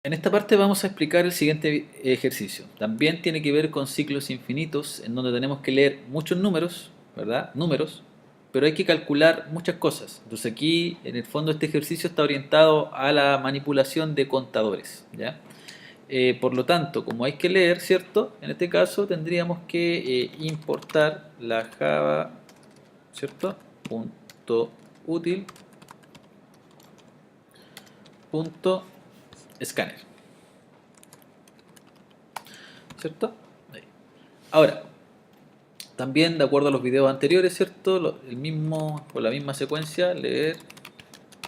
En esta parte vamos a explicar el siguiente ejercicio. También tiene que ver con ciclos infinitos, en donde tenemos que leer muchos números, ¿verdad? Números, pero hay que calcular muchas cosas. Entonces aquí, en el fondo, este ejercicio está orientado a la manipulación de contadores, ¿ya? Por lo tanto, como hay que leer, ¿cierto? En este caso tendríamos que importar la Java, ¿cierto? Punto útil, punto escáner, ¿cierto? Ahí. Ahora, también, de acuerdo a los videos anteriores, ¿cierto? El mismo, con la misma secuencia, leer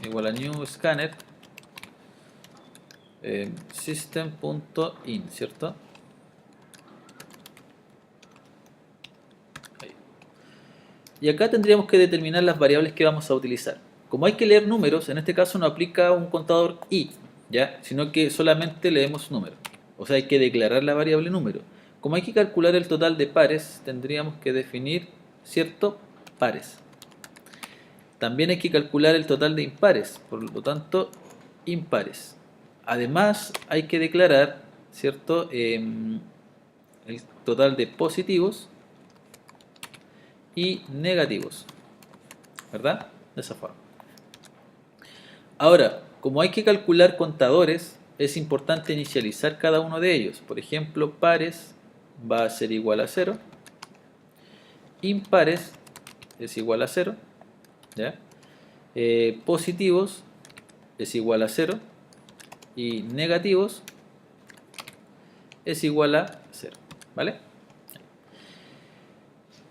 igual a new scanner system.in, ¿cierto? Ahí. Y acá tendríamos que determinar las variables que vamos a utilizar. Como hay que leer números, en este caso no aplica un contador i, ¿ya? Sino que solamente leemos números. O sea, hay que declarar la variable número. Como hay que calcular el total de pares, tendríamos que definir, ¿cierto? Pares. También hay que calcular el total de impares, por lo tanto, impares. Además, hay que declarar, ¿cierto? El total de positivos y negativos, ¿verdad? De esa forma. Ahora, como hay que calcular contadores, es importante inicializar cada uno de ellos. Por ejemplo, pares va a ser igual a 0, impares es igual a 0, ¿ya? Positivos es igual a 0 y negativos es igual a 0, ¿vale?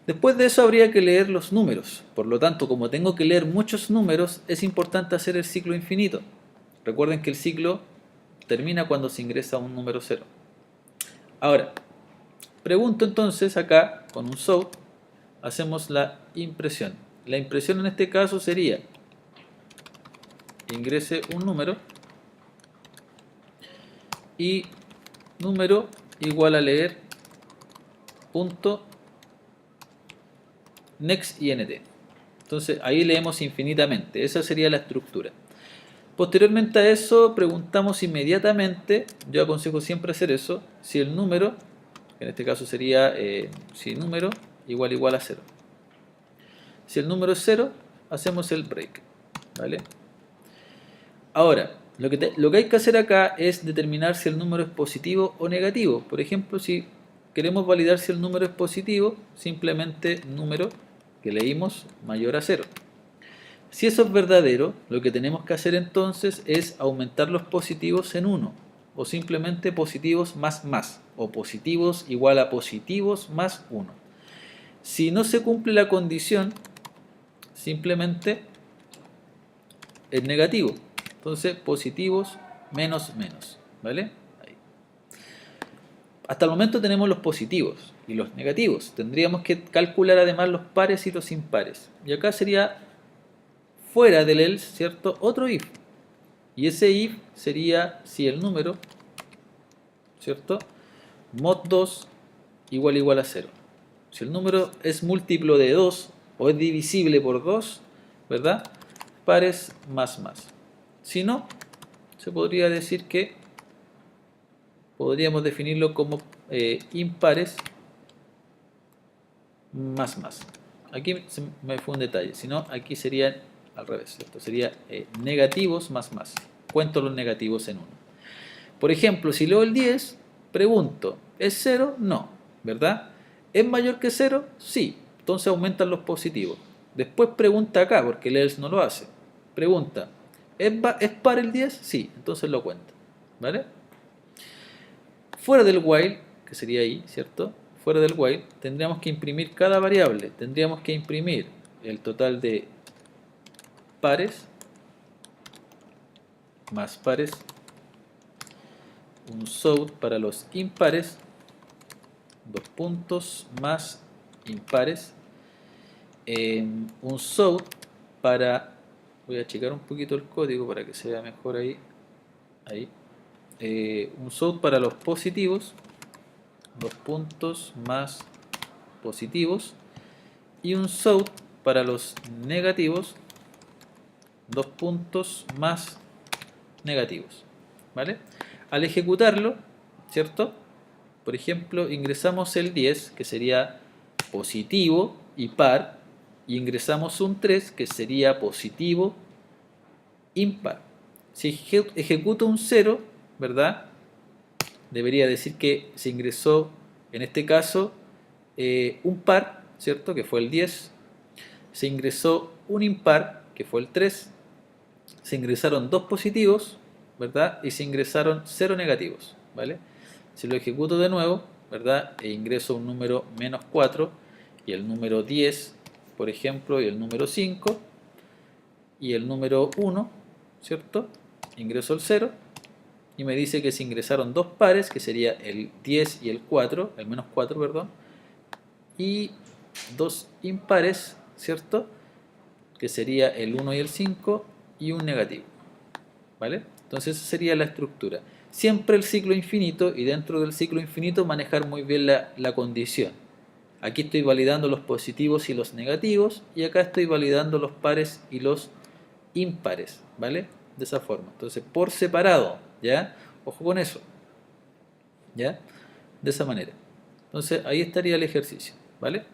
Después de eso habría que leer los números. Por lo tanto, como tengo que leer muchos números, es importante hacer el ciclo infinito. Recuerden que el ciclo termina cuando se ingresa un número 0. Ahora, pregunto entonces acá, con un SOUT, hacemos la impresión. La impresión en este caso sería, ingrese un número y número igual a leer punto next int. Entonces ahí leemos infinitamente, esa sería la estructura. Posteriormente a eso preguntamos inmediatamente, yo aconsejo siempre hacer eso, si el número, que en este caso sería si número igual a 0. Si el número es 0, hacemos el break, ¿vale? Ahora, lo que hay que hacer acá es determinar si el número es positivo o negativo. Por ejemplo, si queremos validar si el número es positivo, simplemente número que leímos mayor a 0. Si eso es verdadero, lo que tenemos que hacer entonces es aumentar los positivos en 1, o simplemente positivos más, o positivos igual a positivos más 1. Si no se cumple la condición, simplemente es negativo. Entonces, positivos menos, ¿vale? Ahí. Hasta el momento tenemos los positivos y los negativos. Tendríamos que calcular además los pares y los impares. Y acá sería fuera del else, ¿cierto? Otro if. Y ese if sería si el número, ¿cierto? Mod 2 igual a 0. Si el número es múltiplo de 2 o es divisible por 2, ¿verdad? Pares más. Si no, se podría decir que podríamos definirlo como impares más. Aquí me fue un detalle, si no, aquí sería al revés. Esto sería negativos más. Cuento los negativos en 1. Por ejemplo, si leo el 10, pregunto, ¿es 0? No, ¿verdad? ¿Es mayor que 0? Sí, entonces aumentan los positivos. Después pregunta acá, porque el else no lo hace. Pregunta, ¿es par el 10? Sí, entonces lo cuenta, ¿vale? Fuera del while, que sería ahí, ¿cierto? Fuera del while, tendríamos que imprimir cada variable. Tendríamos que imprimir el total de pares más pares, un SOUT para los impares, dos puntos más impares, un SOUT para, voy a checar un poquito el código para que se vea mejor ahí, un SOUT para los positivos, dos puntos más positivos, y un SOUT para los negativos, dos puntos más negativos, ¿vale? al ejecutarlo, ¿cierto? Por ejemplo, ingresamos el 10, que sería positivo y par, y ingresamos un 3, que sería positivo impar. Si ejecuto un 0, ¿verdad? Debería decir que se ingresó, en este caso, un par, ¿cierto? Que fue el 10. Se ingresó un impar, que fue el 3. Se ingresaron dos positivos, ¿verdad? Y se ingresaron 0 negativos, ¿vale? Si lo ejecuto de nuevo, ¿verdad? E ingreso un número menos 4 y el número 10, por ejemplo, y el número 5 y el número 1, ¿cierto? Ingreso el 0 y me dice que se ingresaron dos pares, que sería el 10 y el 4, el menos 4, perdón, y dos impares, ¿cierto? Que sería el 1 y el 5 y un negativo, ¿vale? Entonces esa sería la estructura. Siempre el ciclo infinito, y dentro del ciclo infinito manejar muy bien la condición. Aquí estoy validando los positivos y los negativos, y acá estoy validando los pares y los impares, ¿vale? De esa forma. Entonces, por separado, ¿ya? Ojo con eso, ¿ya? De esa manera. Entonces, ahí estaría el ejercicio, ¿vale?